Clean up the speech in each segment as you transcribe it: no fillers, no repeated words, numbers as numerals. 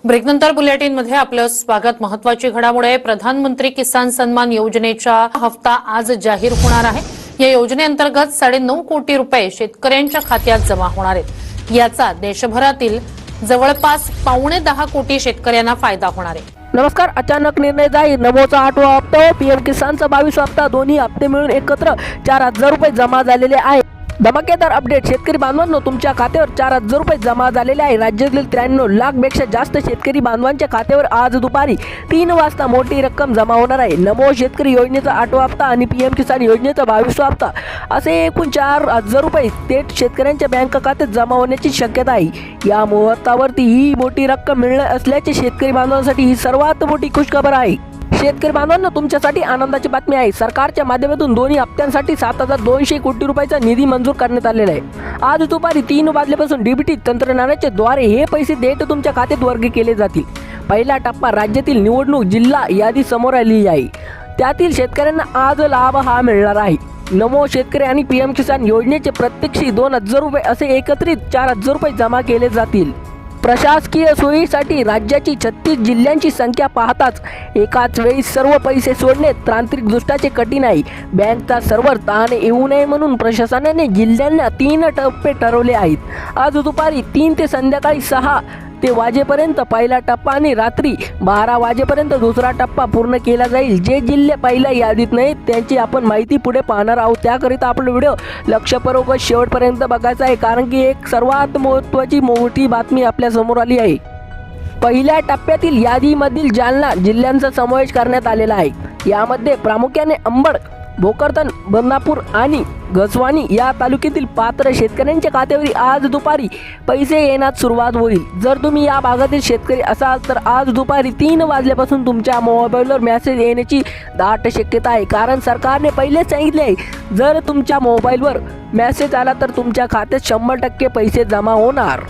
ब्रेकनंतर बुलेटिनमध्ये आपलं स्वागत। महत्त्वाची घडामोड आहे। प्रधानमंत्री किसान सन्मान योजनेचा हप्ता आज जाहीर होणार आहे। या योजनेअंतर्गत 9.5 कोटी रुपये शेतकऱ्यांच्या खात्यात जमा होणार आहेत। याचा देशभरातील जवळपास 9.25 कोटी शेतकऱ्यांना फायदा होणार आहे। नमस्कार। अचानक निर्णय जाहीर। नमोचा 8वा हप्ता, पीएम किसानचा 22वा हप्ता, दोन्ही हप्ते मिळून एकत्र 4,000 रुपये जमा झालेले आहे। धमाकेदार अपडेट। शेतकरी बांधवांनो, तुमच्या खात्यावर 4,000 रुपये जमा झालेले आहे। राज्यातील 93 लाखपेक्षा जास्त शेतकरी बांधवांच्या खात्यावर आज दुपारी 3 वाजता मोठी रक्कम जमा होणार आहे। नमो शेतकरी योजनेचा 8वा हप्ता आणि पीएम किसान योजनेचा 22वा हप्ता असे एकूण 4,000 रुपये थेट शेतकऱ्यांच्या बँक खात्यात जमा होण्याची शक्यता आहे। या मुहूर्तावरती ही मोठी रक्कम मिळणार असल्याचे शेतकरी बांधवांसाठी ही सर्वात मोठी खुशखबर आहे। शेतकरी बांधवांना तुमच्यासाठी आनंदाची बातमी आहे। सरकारच्या माध्यमातून दोन्ही हप्त्यांसाठी 7,200 कोटी रुपयाचा निधी मंजूर करण्यात आलेला आहे। आज दुपारी 3 वाजल्यापासून डीबीटी तंत्रज्ञानाच्या द्वारे हे पैसे थेट तुमच्या खात्यात वर्ग केले जातील। पहिला टप्पा राज्यातील निवडणूक जिल्हा यादी समोर आली आहे। त्यातील शेतकऱ्यांना आज लाभ हा मिळणार आहे। नमो शेतकरी आणि पीएम किसान योजनेचे प्रत्यक्षी 2,000 रुपये असे एकत्रित 4,000 रुपये जमा केले जातील। प्रशासकीय सोयीसाठी राज्याची 36 जिल्ह्यांची संख्या पाहताच एकाच वेळी सर्व पैसे सोडणे तांत्रिकदृष्ट्या कठीण आहे। बँकचा सर्व्हर ताण येऊ नये म्हणून प्रशासनाने जिल्ह्यांना 3 टप्पे ठरवले आहेत। आज दुपारी 3 ते संध्याकाळी 6 वाजेपर्यंत पहिला टप्पा आणि रात्री 12 वाजेपर्यंत दुसरा टप्पा पूर्ण केला जाईल। जे जिल्हे पहिल्या यादीत नाहीत त्यांची आपण माहिती पुढे पाहणार आहोत। त्याकरिता आपला व्हिडिओ लक्षपूर्वक शेवटपर्यंत बघायचा आहे, कारण की एक सर्वात महत्त्वाची मोठी बातमी आपल्या समोर आली आहे। पहिल्या टप्प्यातील यादीमधील जालना जिल्ह्यांचा समावेश करण्यात आलेला आहे। यामध्ये प्रामुख्याने अंबड, भोकरदन, बदनापूर आणि गसवानी या तालुक्यातील पात्र शेतकऱ्यांच्या खात्यावर आज दुपारी पैसे येण्यास सुरुवात होईल। जर तुम्ही या भागातील शेतकरी असाल तर आज दुपारी 3 वाजल्यापासून तुमच्या मोबाईलवर मेसेज येण्याची दाट शक्यता आहे, कारण सरकारने पहिलेच सांगितले आहे, जर तुमच्या मोबाईलवर मेसेज आला तर तुमच्या खात्यात 100% पैसे जमा होणार।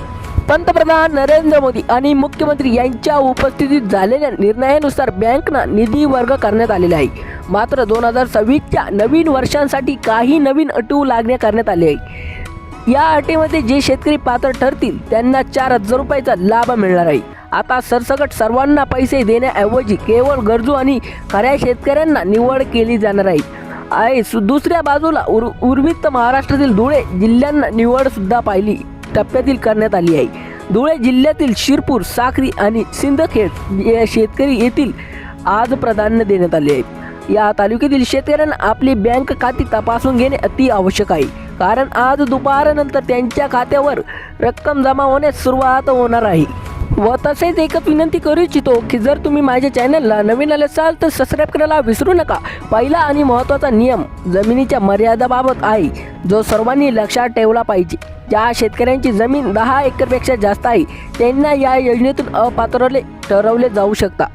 पंतप्रधान नरेंद्र मोदी आणि मुख्यमंत्री यांच्या उपस्थितीत झालेल्या निर्णयानुसार बँकना निधी वर्ग करण्यात आलेला आहे। मात्र 2026च्या नवीन वर्षांसाठी काही नवीन अटी लागू करण्यात आली आहे। या अटीमध्ये जे शेतकरी पात्र ठरतील त्यांना 4,000 रुपयाचा लाभ मिळणार आहे। आता सरसकट सर्वांना पैसे देण्याऐवजी केवळ गरजू आणि खऱ्या शेतकऱ्यांना निवड केली जाणार आहे। दुसऱ्या बाजूला उर्वरित महाराष्ट्रातील धुळे जिल्ह्यांना निवड सुद्धा पहिली टप्प्यातील करण्यात आली आहे। धुळे जिल्ह्यातील शिरपूर, साक्री आणि सिंदखेड या शेतकरी येथील आज प्राधान्य देण्यात आले आहे। या तालुक्यातील शेतकऱ्यांना आपली बँक खाती तपासून घेणे अति आवश्यक आहे, कारण आज दुपारनंतर त्यांच्या खात्यावर रक्कम जमा होण्यास सुरुवात होणार आहे। व तसेच एकच विनंती करू इच्छितो की जर तुम्ही माझ्या चॅनलला नवीन आले असाल तर सबस्क्राईब करायला विसरू नका। पहिला आणि महत्त्वाचा नियम जमिनीच्या मर्यादाबाबत आहे, जो सर्वांनी लक्षात ठेवला पाहिजे। ज्या शेतकऱ्यांची जमीन 10 एकरपेक्षा जास्त आहे त्यांना या योजनेतून अपात्र ठरवले जाऊ शकतात।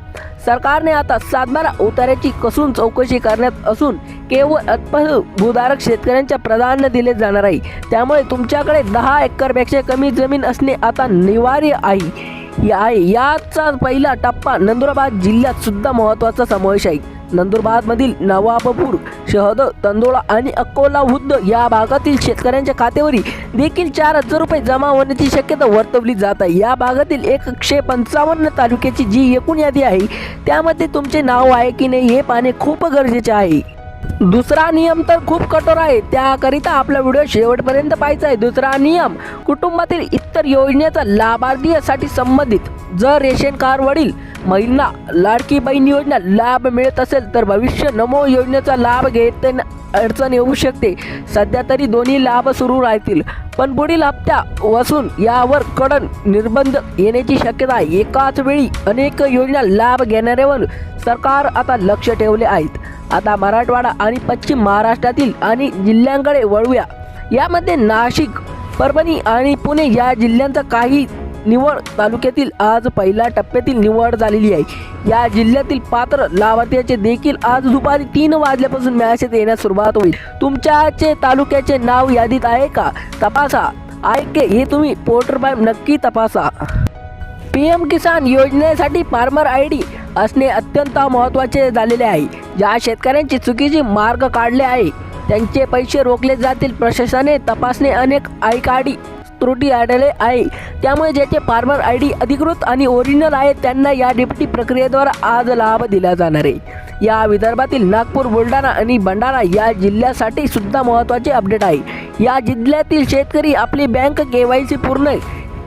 सरकारने आता 7/12 उतार्याची कसून चौकशी करण्यात असून केवळ अल्पभूधारक शेतकऱ्यांच्या प्राधान्य दिले जाणार आहे। त्यामुळे तुमच्याकडे 10 एकरपेक्षा कमी जमीन असणे आता अनिवार्य आहे। याचा पहिला टप्पा नंदुरबार जिल्ह्यात सुद्धा महत्त्वाचा समावेश आहे। नंदुरबारमधील नवाबपूर, शहद, तंदोळा आणि अकोला खुर्द या भागातील शेतकऱ्यांच्या खात्यावर देखील 4,000 रुपये जमा होण्याची शक्यता वर्तवली जात आहे। या भागातील 155 तालुक्याची जी एकूण यादी आहे त्यामध्ये तुमचे नाव आहे की नाही हे पाहणे खूप गरजेचे आहे। दुसरा नियम तर खूप कठोर आहे, त्याकरिता आपला व्हिडिओ शेवटपर्यंत पाहायचा आहे। दुसरा नियम, कुटुंबातील इतर योजनेचा लाभार्थीसाठी संबंधित जर रेशन कार्ड वरील महिला लाडकी बहीण योजना लाभ मिळत असेल तर भविष्य नमो योजनेचा लाभ घेताना अडचण येऊ शकते। सध्या तरी दोन्ही लाभ सुरू राहतील, पण पुढील हप्त्यापासून यावर कडक निर्बंध येण्याची शक्यता आहे। एकाच वेळी अनेक योजना लाभ घेणाऱ्यावर सरकार आता लक्ष ठेवले आहेत। आता मराठवाडा आणि पश्चिम महाराष्ट्रातील आणि जिल्ह्यांकडे वळूया। यामध्ये नाशिक, परभणी आणि पुणे या जिल्ह्यांचा काही निवड तालुक्यातील आज पहिल्या टप्प्यातील निवड झालेली आहे। या जिल्ह्यातील पात्र लाभार्थ्याचे देखील आज दुपारी 3 वाजल्यापासून मेसेज येण्यास सुरुवात होईल। तुमच्याचे तालुक्याचे नाव यादीत आहे का तपासा, आहे हे तुम्ही पोर्टल नक्की तपासा। पीएम किसान योजनेसाठी फार्मर ID असणे अत्यंत महत्त्वाचे झालेले आहे। ज्या शेतकऱ्यांची चुकीचे मार्ग काढले आहे त्यांचे पैसे रोखले जातील। प्रशासनाने तपासणे अनेक ID त्रुटी आढळले आहे। त्यामुळे ज्याचे फार्मर ID अधिकृत आणि ओरिजिनल आहे त्यांना या DBT प्रक्रियेद्वारे आज लाभ दिला जाणार आहे। या विदर्भातील नागपूर, बुलढाणा आणि भंडारा या जिल्ह्यासाठी सुद्धा महत्त्वाचे अपडेट आहे। या जिल्ह्यातील शेतकरी आपली बँक KYC पूर्ण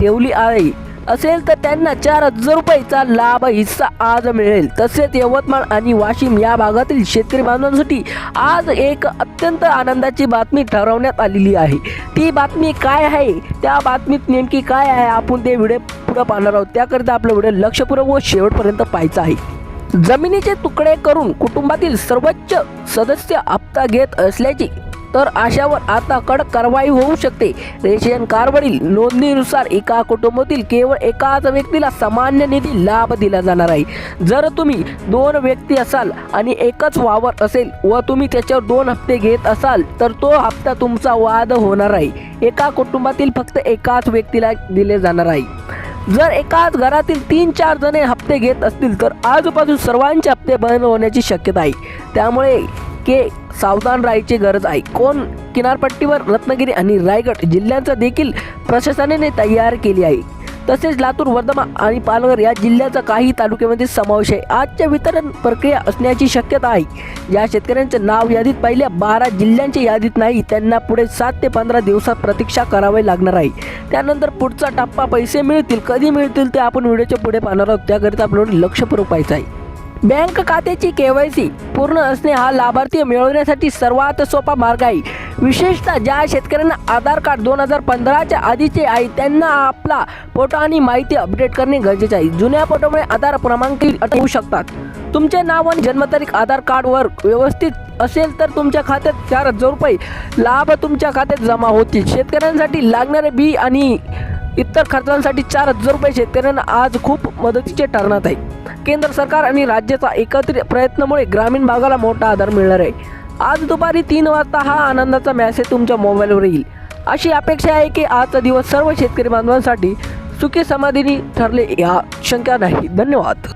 ठेवली आहे असेल तर त्यांना 4,000 रुपयाचा लाभ हिस्सा आज मिळेल। तसेच यवतमाळ आणि वाशिम या भागातील शेतकरी बांधवांसाठी आज एक अत्यंत आनंदाची बातमी ठरवण्यात आलेली आहे। ती बातमी काय आहे, त्या बातमीत नेमकी काय आहे, आपण ते व्हिडिओ पुढे पाहणार आहोत। त्याकरिता आपलं व्हिडिओ लक्षपूर्वक व शेवटपर्यंत पाहायचं आहे। जमिनीचे तुकडे करून कुटुंबातील सर्वोच्च सदस्य हप्ता घेत असल्याची तर अशावर आता कडक कारवाई होऊ शकते। रेशन कार्डवरील नोंदणीनुसार एका कुटुंबातील केवळ एकाच व्यक्तीला सामान्य निधी लाभ दिला जाणार आहे। जर तुम्ही 2 व्यक्ती असाल आणि एकच वावर असेल व तुम्ही त्याच्यावर 2 हप्ते घेत असाल तर तो हप्ता तुमचा वाद होणार आहे। एका कुटुंबातील फक्त एकाच व्यक्तीला दिले जाणार आहे। जर एकाच घरातील 3-4 जणे हप्ते घेत असतील तर आजपासून सर्वांचे हप्ते बंद होण्याची शक्यता आहे। त्यामुळे सावधान राहायची गरज आहे। कोण किनारपट्टीवर रत्नागिरी आणि रायगड जिल्ह्यांचा देखील प्रशासनाने तयार केली आहे। तसेच लातूर, वर्धा आणि पालघर या जिल्ह्याचा काही तालुक्यामध्ये समावेश आहे। आजच्या वितरण प्रक्रिया असण्याची शक्यता आहे। ज्या शेतकऱ्यांचे नाव यादीत पहिल्या 12 जिल्ह्यांच्या यादीत नाही त्यांना पुढे 7 ते 15 दिवसात प्रतीक्षा करावी लागणार आहे। त्यानंतर पुढचा टप्पा पैसे मिळतील, कधी मिळतील ते आपण व्हिडिओच्या पुढे पाहणार आहोत। त्याकरिता आपल्याला लक्षपूर्वक पाहायचं आहे। बँक खात्याची KYC पूर्ण असणे हा लाभार्थी मिळवण्यासाठी सर्वात सोपा मार्ग आहे। विशेषतः ज्या शेतकऱ्यांना आधार कार्ड 2015च्या आधीचे आहे त्यांना आपला फोटो आणि माहिती अपडेट करणे गरजेचे आहे। जुन्या फोटोमुळे आधार क्रमांक अटकू शकतात। तुमचे नाव आणि जन्मतारीख आधार कार्डवर व्यवस्थित असेल तर तुमच्या खात्यात 4,000 रुपये लाभ तुमच्या खात्यात जमा होतील। शेतकऱ्यांसाठी लागणारे बी आणि इतर खर्चांसाठी 4,000 रुपये शेतकऱ्यांना आज खूप मदतीचे ठरणार आहे। केंद्र सरकार आणि राज्याचा एकत्रित प्रयत्नामुळे ग्रामीण भागाला मोठा आधार मिळणार आहे। आज दुपारी 3 वाजता हा आनंदाचा मेसेज तुमच्या मोबाईलवर येईल अशी अपेक्षा आहे की आजचा दिवस सर्व शेतकरी बांधवांसाठी सुखी समाधानी ठरले या शंका नाही। धन्यवाद।